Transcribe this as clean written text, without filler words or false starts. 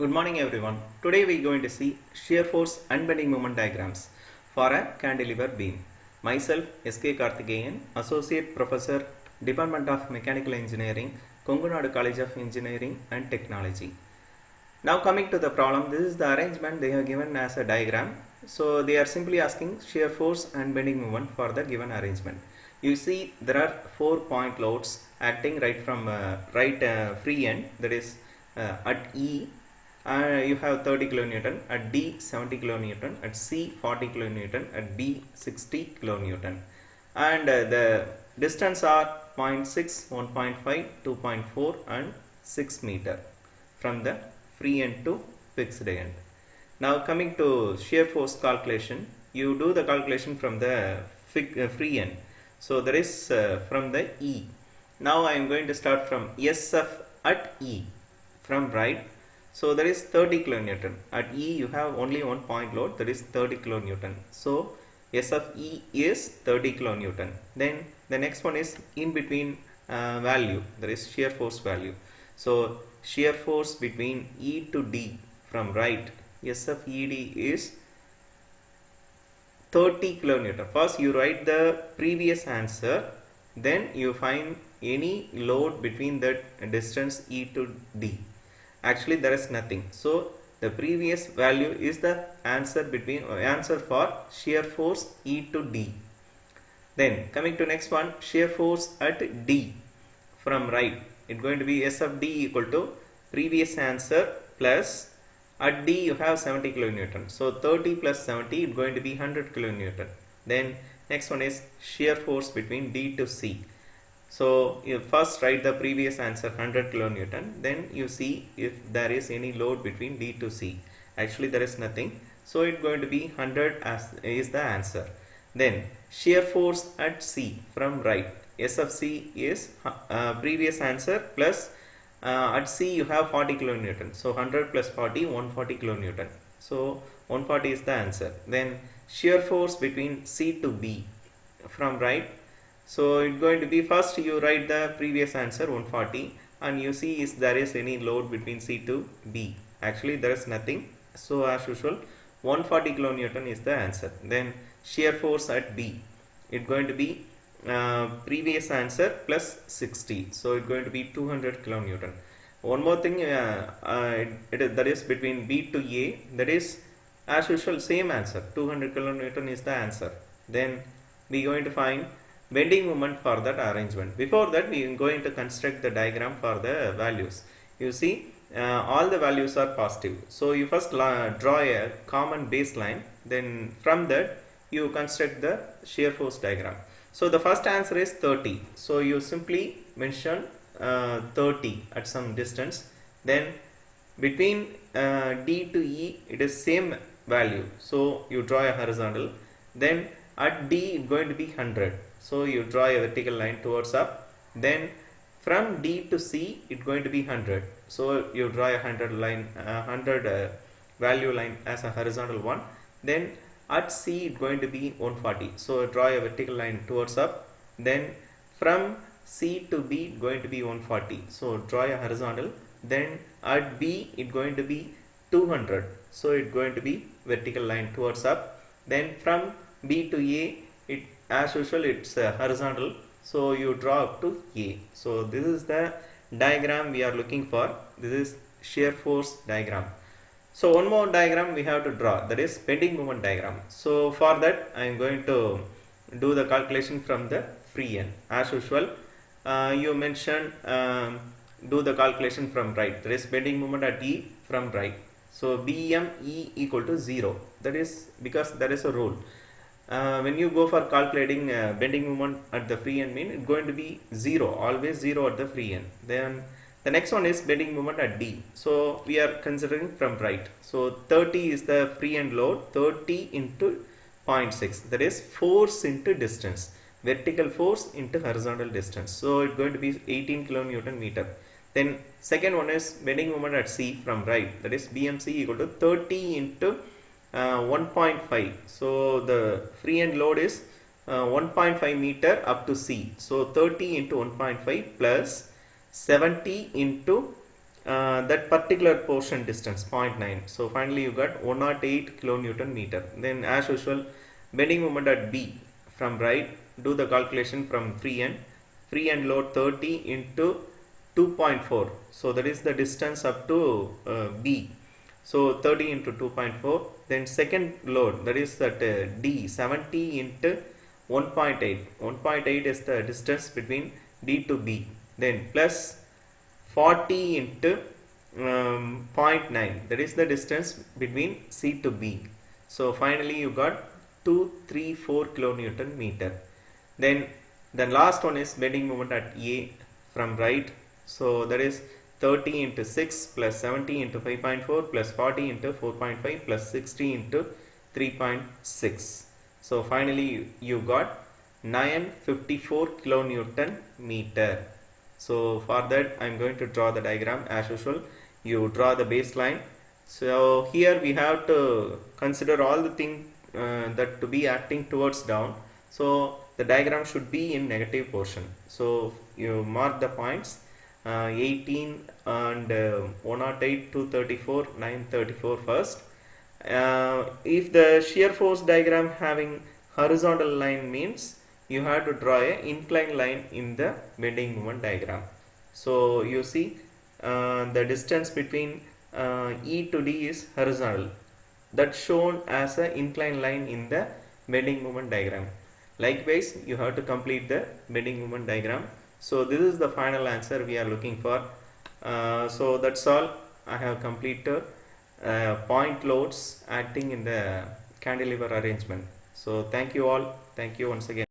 Good morning everyone. Today we are going to see shear force and bending moment diagrams for a cantilever beam. Myself S.K. Karthikeyan, Associate Professor, Department of Mechanical Engineering, Kongunadu College of Engineering and Technology. Now coming to the problem, this is the arrangement they have given as a diagram. So they are simply asking shear force and bending moment for the given arrangement. You see there are 4 point loads acting right from free end, that is at E you have 30 kilonewton, at D 70 kilonewton, at C 40 kilonewton, at D 60 kilonewton, and the distance are 0.6, 1.5, 2.4 and 6 meter from the free end to fixed end. Now coming to shear force calculation, you do the calculation from the free end. So there is from the E. Now I am going to start from SF at E from right. So there is 30 kilonewton. At E you have only one point load, that is 30 kilonewton. So S of E is 30 kilonewton. Then the next one is in between value, that is shear force value. So shear force between E to D from right, S of ED is 30 kilonewton. First you write the previous answer, then you find any load between that distance E to D. Actually there is nothing, so the previous value is the answer for shear force E to D. Then coming to next one, shear force at D from right, it's going to be S of D equal to previous answer plus at D you have 70 kilonewton, so 30 plus 70 is going to be 100 kilonewton. Then next one is shear force between D to C. So you first write the previous answer 100 kilonewton, then you see if there is any load between D to C. Actually there is nothing, so it's going to be 100 as is the answer. Then shear force at C from right, S of C is previous answer plus at C you have 40 kilonewton, so 100 plus 40, 140 kilonewton, so 140 is the answer. Then shear force between C to B from right, so it's going to be first you write the previous answer 140 and you see if there is any load between C to B. Actually there is nothing, so as usual 140 kilonewton is the answer. Then shear force at B, it's going to be previous answer plus 60, so it's going to be 200 kilonewton. One more thing, that is between B to A, that is as usual same answer, 200 kilonewton is the answer. Then we are going to find bending moment for that arrangement. Before that we are going to construct the diagram for the values. You see all the values are positive, so you first draw a common baseline, then from that you construct the shear force diagram. So the first answer is 30, so you simply mention 30 at some distance. Then between D to E it is same value, so you draw a horizontal. Then at D it's going to be 100, so you draw a vertical line towards up. Then from D to C it's going to be 100, so you draw a 100 line, 100 value line as a horizontal one. Then at C it's going to be 140, so draw a vertical line towards up. Then from C to B it's going to be 140, so draw a horizontal. Then at B it's going to be 200, so it's going to be vertical line towards up. Then from B to A, it as usual it's horizontal, so you draw up to A. So this is the diagram we are looking for. This is shear force diagram. So one more diagram we have to draw, that is bending moment diagram. So for that I am going to do the calculation from the free end. As usual you mention do the calculation from right, that is bending moment at E from right. So BME equal to 0, that is because there is a rule. When you go for calculating bending moment at the free end mean, it's going to be 0, always 0 at the free end. Then the next one is bending moment at D, so we are considering from right. So 30 is the free end load, 30 into 0.6, that is force into distance, vertical force into horizontal distance, so it's going to be 18 kilonewton meter. Then second one is bending moment at C from right, that is BMC equal to 30 into 1.5, so the free end load is 1.5 meter up to C, so 30 into 1.5 plus 70 into that particular portion distance 0.9. So finally you got 108 kilonewton meter. Then as usual, bending moment at B from right, do the calculation from free end load 30 into 2.4. So that is the distance up to B. So 30 into 2.4. Then second load, that is that D, 70 into 1.8. 1.8 is the distance between D to B. Then plus 40 into zero point 0.9, that is the distance between C to B. So finally you got 234 kilonewton meter. Then the last one is bending moment at A from right. So that is 30 into 6 plus 70 into 5.4 plus 40 into 4.5 plus 60 into 3.6. So finally you got 954 kilonewton meter. So for that I am going to draw the diagram as usual. You draw the baseline. So here we have to consider all the things that to be acting towards down. So the diagram should be in negative portion. So you mark the points 18 and 108, 234, 934 first. If the shear force diagram having horizontal line means you have to draw a inclined line in the bending moment diagram. So you see the distance between E to D is horizontal, that's shown as an inclined line in the bending moment diagram. Likewise you have to complete the bending moment diagram. So this is the final answer we are looking for. So that's all. I have completed point loads acting in the cantilever arrangement. So thank you all. Thank you once again.